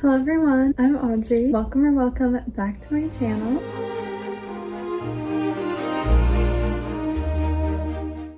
Hello everyone, I'm Audrey. Welcome back to my channel.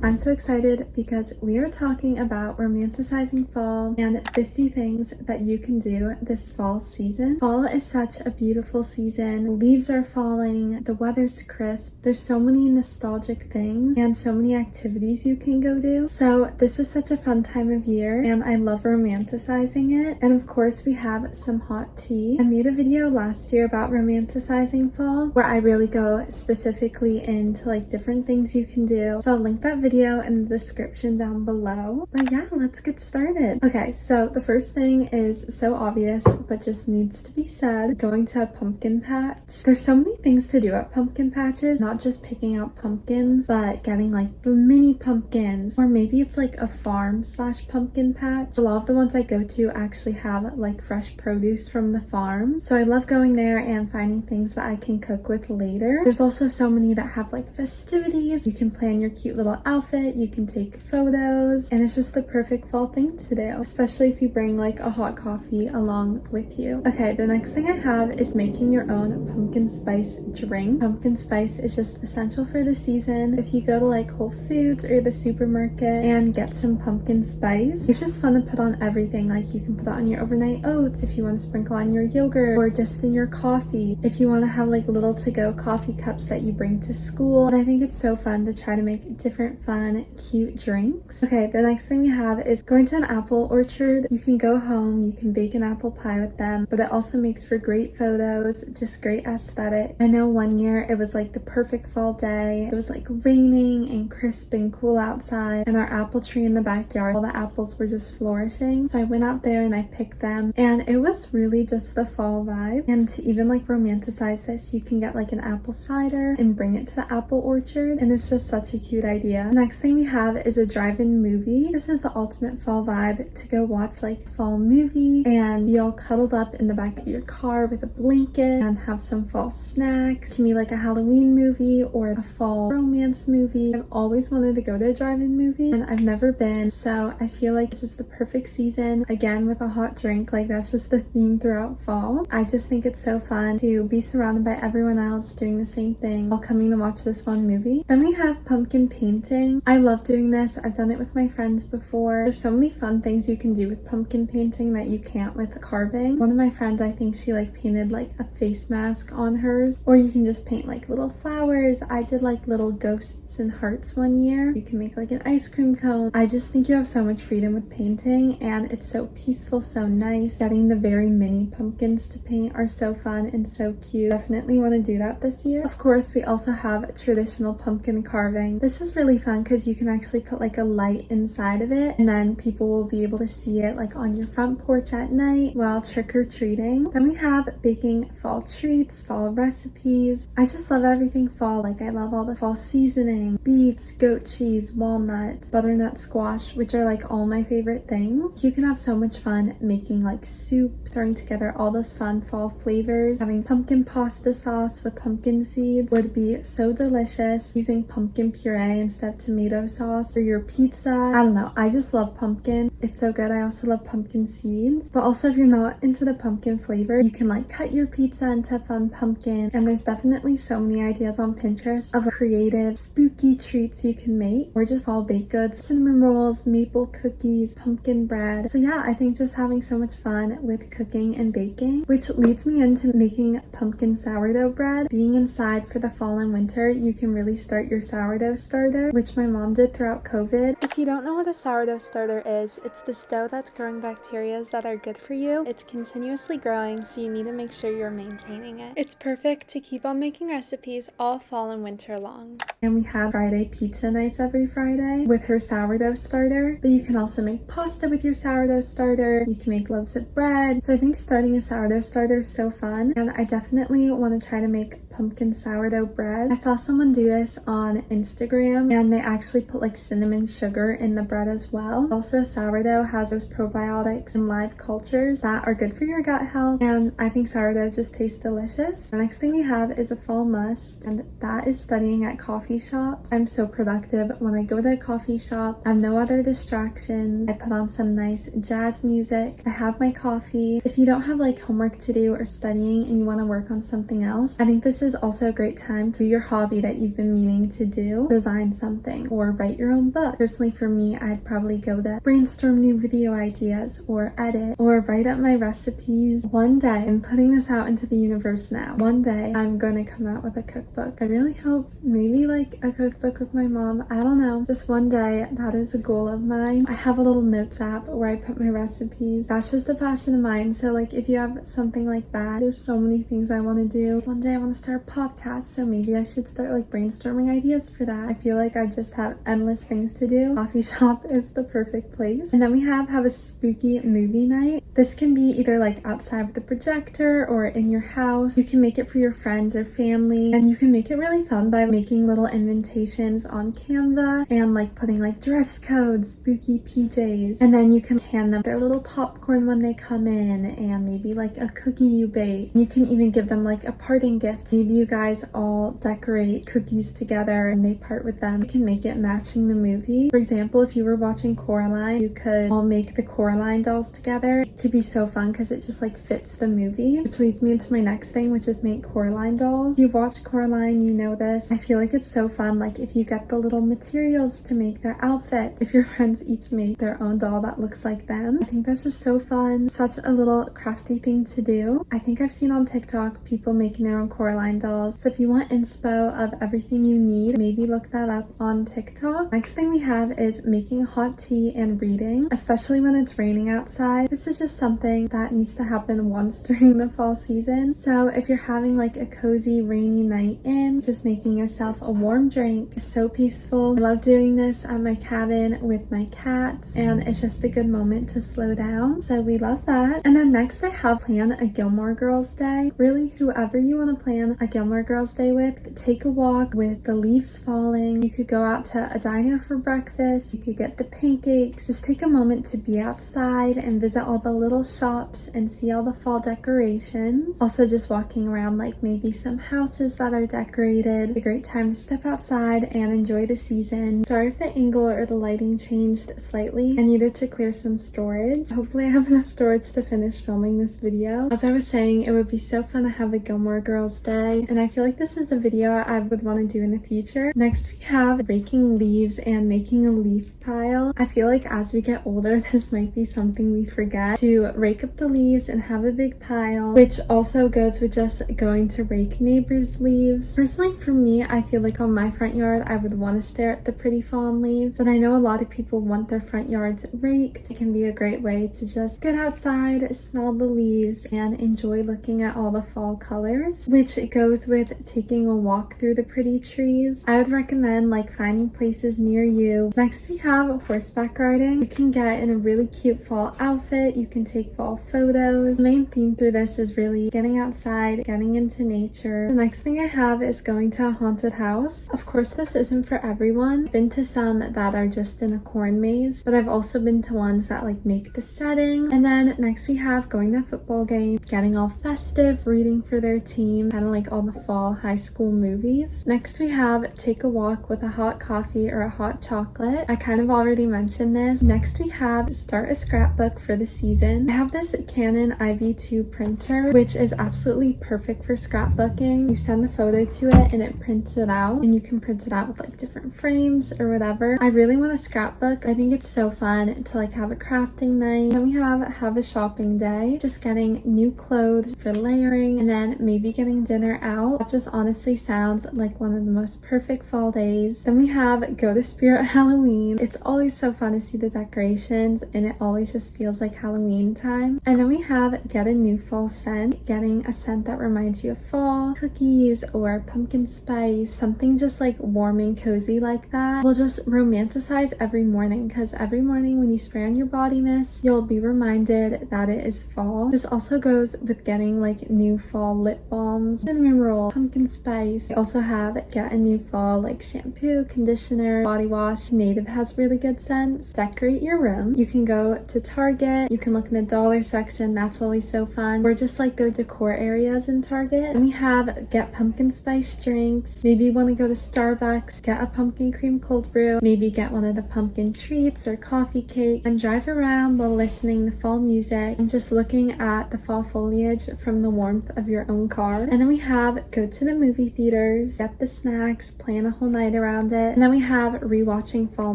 I'm so excited because we are talking about romanticizing fall and 50 things that you can do this fall season. Fall is such a beautiful season. Leaves are falling, the weather's crisp. There's so many nostalgic things and so many activities you can go do. So this is such a fun time of year and I love romanticizing it. And of course we have some hot tea. I made a video last year about romanticizing fall where I really go specifically into like different things you can do. So I'll link that video in the description down below. But yeah, let's get started. Okay, so the first thing is so obvious but just needs to be said: going to a pumpkin patch. There's so many things to do at pumpkin patches, not just picking out pumpkins, but getting like the mini pumpkins, or maybe it's like a farm slash pumpkin patch. A lot of the ones I go to actually have like fresh produce from the farm, so I love going there and finding things that I can cook with later. There's also so many that have like festivities. You can plan your cute little outfit, you can take photos, and it's just the perfect fall thing to do, especially if you bring like a hot coffee along with you. Okay, the next thing I have is making your own pumpkin spice drink. Pumpkin spice is just essential for the season. If you go to like Whole Foods or the supermarket and get some pumpkin spice, it's just fun to put on everything. Like you can put it on your overnight oats if you want to sprinkle on your yogurt, or just in your coffee if you want to have like little to-go coffee cups that you bring to school. And I think it's so fun to try to make different fun, cute drinks. Okay, the next thing we have is going to an apple orchard. You can go home, you can bake an apple pie with them, but it also makes for great photos, just great aesthetic. I know one year it was like the perfect fall day. It was like raining and crisp and cool outside, and our apple tree in the backyard, all the apples were just flourishing. So I went out there and I picked them, and it was really just the fall vibe. And to even like romanticize this, you can get like an apple cider and bring it to the apple orchard, and it's just such a cute idea. Next thing we have is a drive-in movie. This is the ultimate fall vibe, to go watch like a fall movie and be all cuddled up in the back of your car with a blanket and have some fall snacks. It can be like a Halloween movie or a fall romance movie. I've always wanted to go to a drive-in movie and I've never been, so I feel like this is the perfect season, again with a hot drink. Like that's just the theme throughout fall. I just think it's so fun to be surrounded by everyone else doing the same thing while coming to watch this fun movie. Then we have pumpkin painting. I love doing this. I've done it with my friends before. There's so many fun things you can do with pumpkin painting that you can't with carving. One of my friends, I think she like painted like a face mask on hers, or you can just paint like little flowers. I did like little ghosts and hearts one year. You can make like an ice cream cone. I just think you have so much freedom with painting, and it's so peaceful, so nice. Getting the very mini pumpkins to paint are so fun and so cute. Definitely want to do that this year. Of course, we also have traditional pumpkin carving. This is really fun because you can actually put like a light inside of it, and then people will be able to see it like on your front porch at night while trick-or-treating. Then we have baking fall treats, fall recipes. I just love everything fall. Like I love all the fall seasoning, beets, goat cheese, walnuts, butternut squash, which are like all my favorite things. You can have so much fun making like soup, throwing together all those fun fall flavors. Having pumpkin pasta sauce with pumpkin seeds would be so delicious. Using pumpkin puree instead of tomato sauce for your pizza. I don't know, I just love pumpkin. It's so good. I also love pumpkin seeds. But also, if you're not into the pumpkin flavor, you can like cut your pizza into fun pumpkin. And there's definitely so many ideas on Pinterest of creative spooky treats you can make, or just fall baked goods, cinnamon rolls, maple cookies, pumpkin bread. So yeah, I think just having so much fun with cooking and baking, which leads me into making pumpkin sourdough bread. Being inside for the fall and winter, you can really start your sourdough starter, which my mom did throughout COVID. If you don't know what a sourdough starter is, it's the dough that's growing bacteria that are good for you. It's continuously growing, so you need to make sure you're maintaining it. It's perfect to keep on making recipes all fall and winter long. And we have Friday pizza nights every Friday with her sourdough starter, but you can also make pasta with your sourdough starter. You can make loaves of bread. So I think starting a sourdough starter is so fun, and I definitely want to try to make pumpkin sourdough bread. I saw someone do this on Instagram and they actually put like cinnamon sugar in the bread as well. Also, sourdough has those probiotics and live cultures that are good for your gut health, and I think sourdough just tastes delicious. The next thing we have is a fall must, and that is studying at coffee shops. I'm so productive when I go to a coffee shop. I have no other distractions. I put on some nice jazz music. I have my coffee. If you don't have like homework to do or studying and you want to work on something else, I think this is also a great time to do your hobby that you've been meaning to do. Design something or write your own book. Personally for me, I'd probably go to brainstorm new video ideas or edit or write up my recipes. One day, I'm putting this out into the universe now. One day, I'm going to come out with a cookbook. I really hope maybe like a cookbook with my mom. I don't know. Just one day, that is a goal of mine. I have a little notes app where I put my recipes. That's just a passion of mine. So like if you have something like that, there's so many things I want to do. One day I want to start a podcast, so maybe I should start like brainstorming ideas for that. I feel like I just have endless things to do. Coffee shop is the perfect place. And then we have a spooky movie night. This can be either like outside with the projector or in your house. You can make it for your friends or family, and you can make it really fun by making little invitations on Canva and like putting like dress codes, spooky PJs, and then you can hand them their little popcorn when they come in and maybe like a cookie you bake. You can even give them like a parting gift. Maybe you guys all decorate cookies together and they part with them. You can make it matching the movie. For example, if you were watching Coraline, you could all make the Coraline dolls together. It could be so fun because it just like fits the movie, which leads me into my next thing, which is make Coraline dolls. If you've watched Coraline, you know this. I feel like it's so fun, like if you get the little materials to make their outfits, if your friends each make their own doll that looks like them. I think that's just so fun. Such a little crafty thing to do. I think I've seen on TikTok people making their own Coraline dolls. So if you want inspo of everything you need, maybe look that up on TikTok. Next thing we have is making hot tea and reading, especially when it's raining outside. This is just something that needs to happen once during the fall season. So if you're having like a cozy rainy night in, just making yourself a warm drink is so peaceful. I love doing this at my cabin with my cats, and it's just a good moment to slow down. So we love that. And then next I have plan a Gilmore Girls day. Really, whoever you want to plan a Gilmore Girls day with, take a walk with the leaves falling. You could go out to a diner for breakfast. You could get the pancakes. Just take a moment to be outside and visit all the little shops and see all the fall decorations. Also just walking around like maybe some houses that are decorated. It's a great time to step outside and enjoy the season. Sorry if the angle or the lighting changed slightly. I needed to clear some storage. Hopefully I have enough storage to finish filming this video. As I was saying, it would be so fun to have a Gilmore Girls day, and I feel like this is a video I would want to do in the future. Next we have raking leaves and making a leaf pile. I feel like as we get older, this might be something we forget, to rake up the leaves and have a big pile, which also goes with just going to rake neighbors' leaves. Personally for me, I feel like on my front yard, I would want to stare at the pretty fallen leaves, but I know a lot of people want their front yards raked. It can be a great way to just get outside, smell the leaves, and enjoy looking at all the fall colors, which goes with taking a walk through the pretty trees. I would recommend like finding places near you. Next we have horseback riding. You can get in a really cute fall outfit. You can take fall photos. The main theme through this is really getting outside, getting into nature. The next thing I have is going to a haunted house. Of course, this isn't for everyone. I've been to some that are just in a corn maze, but I've also been to ones that like make the setting. And then next we have going to a football game, getting all festive, rooting for their team, kind of like all the fall high school movies. Next we have take a walk with a hot coffee or a hot chocolate. I kind of already mentioned this. Next we have start a scrapbook for the season. I have this Canon IV2 printer, which is absolutely perfect for scrapbooking. You send the photo to it and it prints it out, and you can print it out with like different frames or whatever. I really want a scrapbook. I think it's so fun to like have a crafting night. Then we have a shopping day, just getting new clothes for layering, and then maybe getting dinner out. That just honestly sounds like one of the most perfect fall days. Then we have go to Spirit Halloween. It's always so fun to see the decorations, and it always just feels like Halloween time. And then we have get a new fall scent, getting a scent that reminds you of fall, cookies or pumpkin spice, something just like warm and cozy like that. We'll just romanticize every morning, because every morning when you spray on your body mist, you'll be reminded that it is fall. This also goes with getting like new fall lip balms and cinnamon roll, pumpkin spice. We also have get a new fall like shampoo, conditioner, body wash. Native has really good scents. Decorate your room. You can go to Target. You can look in the dollar section. That's always so fun. Or just like their decor areas in Target. And we have get pumpkin spice drinks. Maybe you want to go to Starbucks, get a pumpkin cream cold brew. Maybe get one of the pumpkin treats or coffee cake and drive around while listening to fall music and just looking at the fall foliage from the warmth of your own car. And then we have go to the movie theaters, get the snacks, plan a whole night around it. And then we have rewatching fall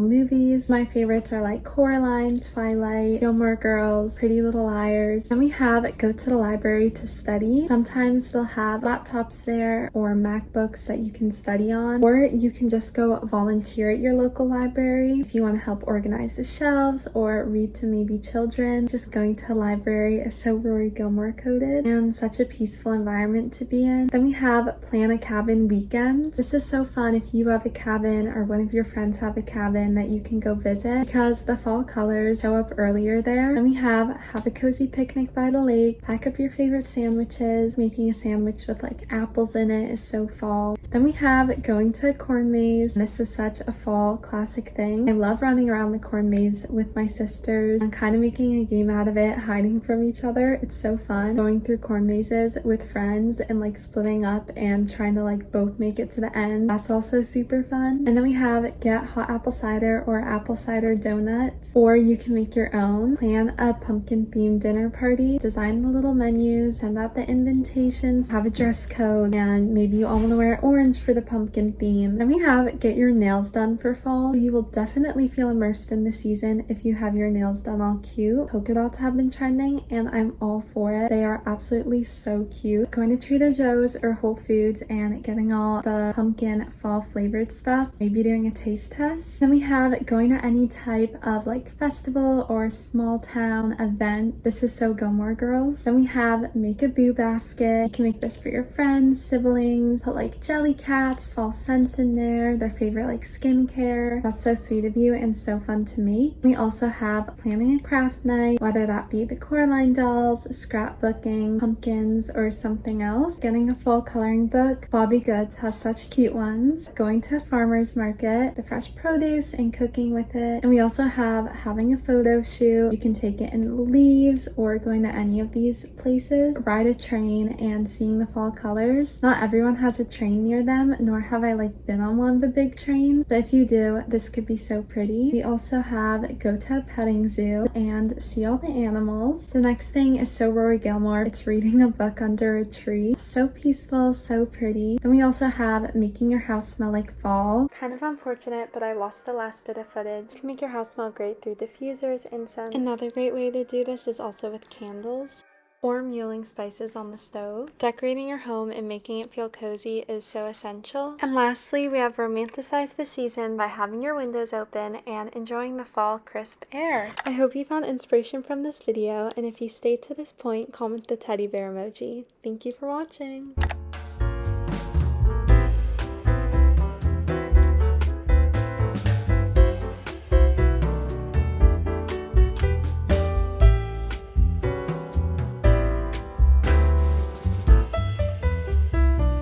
movies. My favorites are like Coraline, Twilight, Gilmore Girls, Pretty Little Liars. Then we have go to the library to study. Sometimes they'll have laptops there or MacBooks that you can study on, or you can just go volunteer at your local library if you want to help organize the shelves or read to maybe children. Just going to a library is so Rory Gilmore coded and such a peaceful environment to be in. Then we have plan a cabin weekend. This is so fun if you have a cabin or one of your friends have a cabin that you can go visit because the fall colors show up earlier there. Then we have a cozy picnic by the lake, pack up your favorite sandwiches. Making a sandwich with like apples in it is so fall. Then we have going to a corn maze. This is such a fall classic thing. I love running around the corn maze with my sisters and kind of making a game out of it, hiding from each other. It's so fun going through corn mazes with friends and like splitting up and trying to like both make it to the end. That's also super fun. And then we have get hot apple cider or apple cider donuts, or you can make your own. Plan a pumpkin themed dinner party, design the little menus, send out the invitations, have a dress code, and maybe you all want to wear orange for the pumpkin theme. Then we have get your nails done for fall. You will definitely feel immersed in the season if you have your nails done all cute. Polka dots have been trending and I'm all for it. They are absolutely so cute. Going to Trader Joe's or Whole Foods and getting all the pumpkin fall flavored stuff. Maybe doing a taste test. Then we have going to any type of like festival or small town event. This is so Gilmore Girls. Then we have make a boo basket. You can make this for your friends, siblings, put like jelly cats, fall scents in there, their favorite like skincare. That's so sweet of you and so fun to make. We also have planning a craft night, whether that be the Coraline dolls, scrapbooking, pumpkins, or something else. Getting a fall coloring book. Bobby Goods has such cute ones. Going to a farmer's market, the fresh produce and cooking with it. And we also have having a photo shoot. You can take it in leaves or going to any of these places. Ride a train and seeing the fall colors. Not everyone has a train near them, nor have I like been on one of the big trains, but if you do, this could be so pretty. We also have go to a petting zoo and see all the animals. The next thing is so Rory Gilmore. It's reading a book under a tree. So peaceful, so pretty. Then we also have making your house smell like fall. Kind of unfortunate, but I lost the last bit of footage. You can make your house smell great through diffusers, incense. Another great way to do this is also with candles or mulling spices on the stove. Decorating your home and making it feel cozy is so essential. And lastly, we have romanticized the season by having your windows open and enjoying the fall crisp air. I hope you found inspiration from this video, and if you stayed to this point, comment the teddy bear emoji. Thank you for watching.